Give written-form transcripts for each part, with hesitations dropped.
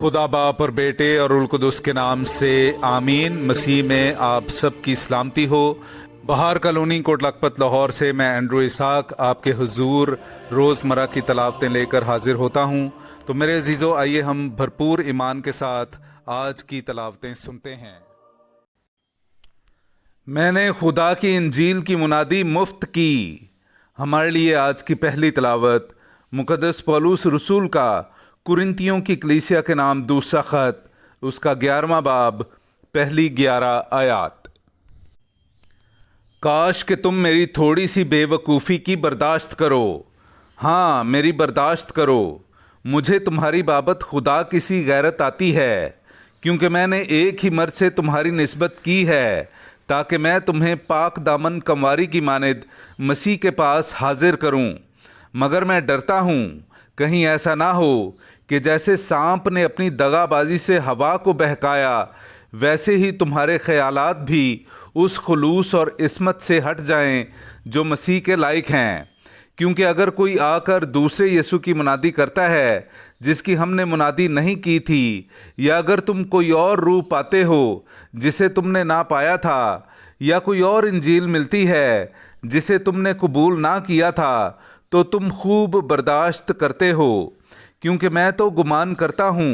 खुदा बाप और बेटे और उल कुदस के नाम से आमीन। मसीह में आप सब की सलामती हो। बहार कॉलोनी कोट लखपत लाहौर से मैं एंड्रू इसाक आपके हुजूर रोज़मर्रा की तलावतें लेकर हाजिर होता हूँ। तो मेरे अजीज़ों, आइए हम भरपूर ईमान के साथ आज की तलावतें सुनते हैं। मैंने खुदा की इंजील की मुनादी मुफ्त की। हमारे लिए आज की पहली तलावत मुकद्दस पौलुस रसूल का कुरिन्तियों की कलीसिया के नाम दूसरा खत, उसका 11वां बाब, पहली 11 आयात। काश कि तुम मेरी थोड़ी सी बेवकूफ़ी की बर्दाश्त करो। हाँ, मेरी बर्दाश्त करो। मुझे तुम्हारी बाबत खुदा की सी गैरत आती है, क्योंकि मैंने एक ही मर्द से तुम्हारी निस्बत की है, ताकि मैं तुम्हें पाक दामन कंवारी की मानिद मसीह के पास हाजिर करूं। मगर मैं डरता हूं, कहीं ऐसा ना हो कि जैसे सांप ने अपनी दगाबाजी से हवा को बहकाया, वैसे ही तुम्हारे ख्यालात भी उस खुलूस और इस्मत से हट जाएं जो मसीह के लायक हैं। क्योंकि अगर कोई आकर दूसरे यीशु की मुनादी करता है जिसकी हमने मुनादी नहीं की थी, या अगर तुम कोई और रूह पाते हो जिसे तुमने ना पाया था, या कोई और इंजील मिलती है जिसे तुमने कबूल ना किया था, तो तुम खूब बर्दाश्त करते हो। क्योंकि मैं तो गुमान करता हूँ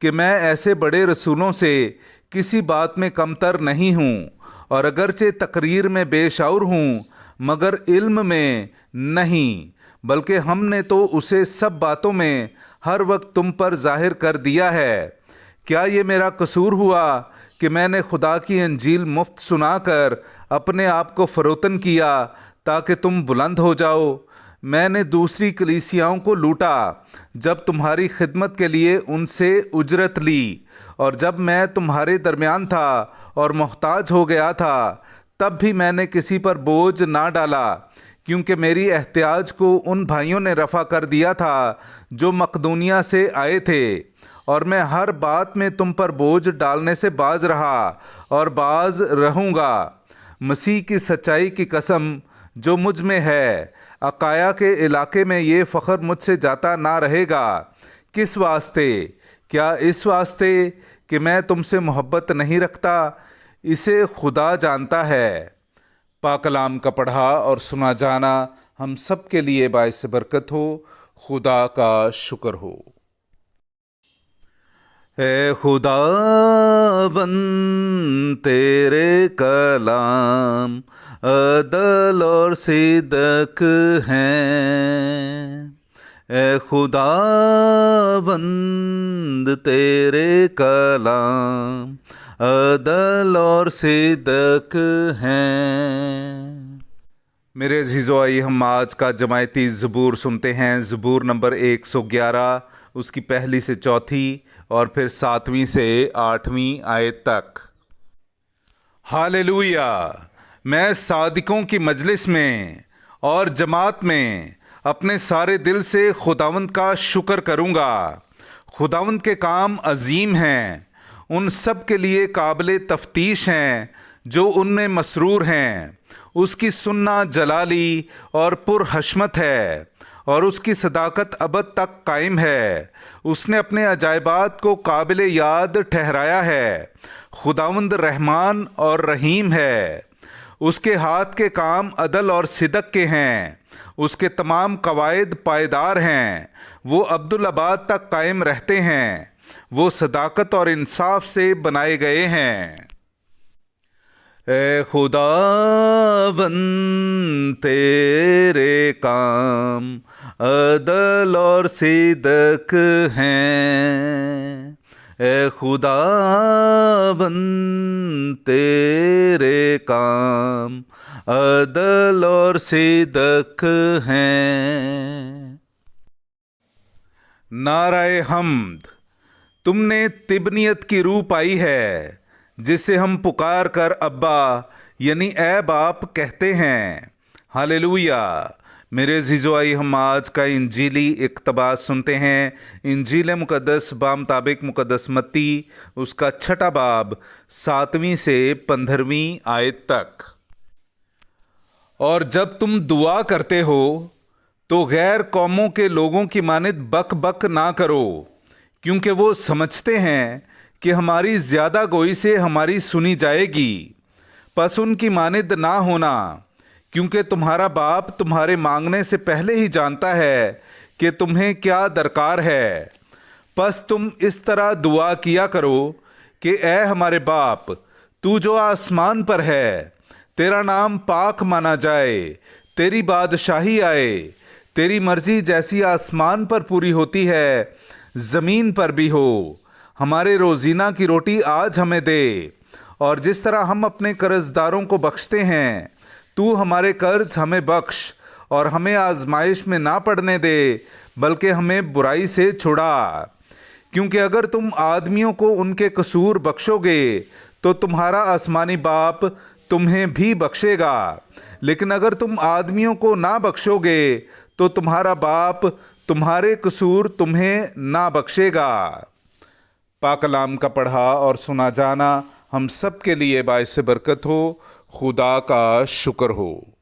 कि मैं ऐसे बड़े रसूलों से किसी बात में कमतर नहीं हूँ, और अगरचे तकरीर में बेशऊर हूँ, मगर इल्म में नहीं, बल्कि हमने तो उसे सब बातों में हर वक्त तुम पर जाहिर कर दिया है। क्या ये मेरा कसूर हुआ कि मैंने खुदा की इंजील मुफ्त सुनाकर अपने आप को फरोतन किया ताकि तुम बुलंद हो जाओ? मैंने दूसरी कलीसियाओं को लूटा जब तुम्हारी खिदमत के लिए उनसे उजरत ली, और जब मैं तुम्हारे दरमियान था और मोहताज हो गया था, तब भी मैंने किसी पर बोझ ना डाला, क्योंकि मेरी एहतियाज को उन भाइयों ने रफ़ा कर दिया था जो मकदूनिया से आए थे। और मैं हर बात में तुम पर बोझ डालने से बाज रहा और बाज रहूँगा। मसीह की सच्चाई की कसम जो मुझ में है, अकाया के इलाके में ये फ़ख्र मुझसे जाता ना रहेगा। किस वास्ते? क्या इस वास्ते कि मैं तुमसे मोहब्बत नहीं रखता? इसे खुदा जानता है। पाक कलाम का पढ़ा और सुना जाना हम सब के लिए बाइस बरकत हो। खुदा का शुक्र हो। ए खुदावन, तेरे कलाम अदल और सिदक हैं। ए खुदावंद, तेरे कलाम अदल और सिदक हैं। मेरे अजीज़ों, आइए हम आज का जमायती ज़बूर सुनते हैं। ज़बूर नंबर 111, उसकी पहली से चौथी और फिर 7वीं से 8वीं आयत तक। हालेलुया! मैं सादिकों की मजलिस में और जमात में अपने सारे दिल से खुदावंद का शुक्र करूँगा। खुदावंद के काम अजीम हैं, उन सब के लिए काबिल तफ्तीश हैं जो उनमें मसरूर हैं। उसकी सुन्ना जलाली और पुरहशमत है, और उसकी सदाकत अबद तक कायम है। उसने अपने अजायबात को काबिल याद ठहराया है। खुदावंद रहमान और रहीम है। उसके हाथ के काम अदल और सिदक के हैं। उसके तमाम कवायद पायदार हैं। वो अब्दुल आबाद तक कायम रहते हैं। वो सदाकत और इंसाफ से बनाए गए हैं। ए खुदावन, तेरे काम अदल और सिदक हैं। ए खुदावन, तेरे काम अदल और सिदक हैं। नाराए हम्द। तुमने तिबनियत की रूह पाई है, जिसे हम पुकार कर अब्बा यानी ए बाप कहते हैं। हालेलुया! मेरे अज़ीज़ों, आइए हम आज का इंजीली इक़्तिबास सुनते हैं। इंजील मुक़द्दस बामुताबिक मुक़द्दस मत्ती, उसका 6 बाब, 7वीं से 15वीं आयत तक। और जब तुम दुआ करते हो तो गैर कौमों के लोगों की मानिद बक बक ना करो, کیونکہ وہ سمجھتے ہیں کہ ہماری زیادہ گوئی سے ہماری سنی جائے گی۔ پس ان کی مانند نہ ہونا، کیونکہ تمہارا باپ تمہارے مانگنے سے پہلے ہی جانتا ہے کہ تمہیں کیا درکار ہے۔ پس تم اس طرح دعا کیا کرو کہ اے ہمارے باپ، تو جو آسمان پر ہے، تیرا نام پاک مانا جائے، تیری بادشاہی آئے، تیری مرضی جیسی آسمان پر پوری ہوتی ہے زمین پر بھی ہو۔ ہمارے روزینہ کی روٹی آج ہمیں دے، اور جس طرح ہم اپنے قرض داروں کو بخشتے ہیں، تو ہمارے قرض ہمیں بخش، اور ہمیں آزمائش میں نہ پڑنے دے، بلکہ ہمیں برائی سے چھڑا۔ کیونکہ اگر تم آدمیوں کو ان کے قصور بخشو گے تو تمہارا آسمانی باپ تمہیں بھی بخشے گا، لیکن اگر تم آدمیوں کو نہ بخشو گے تو تمہارا باپ تمہارے قصور تمہیں نہ بخشے گا۔ پاک کلام کا پڑھا اور سنا جانا ہم سب کے لیے باعث برکت ہو۔ خدا کا شکر ہو۔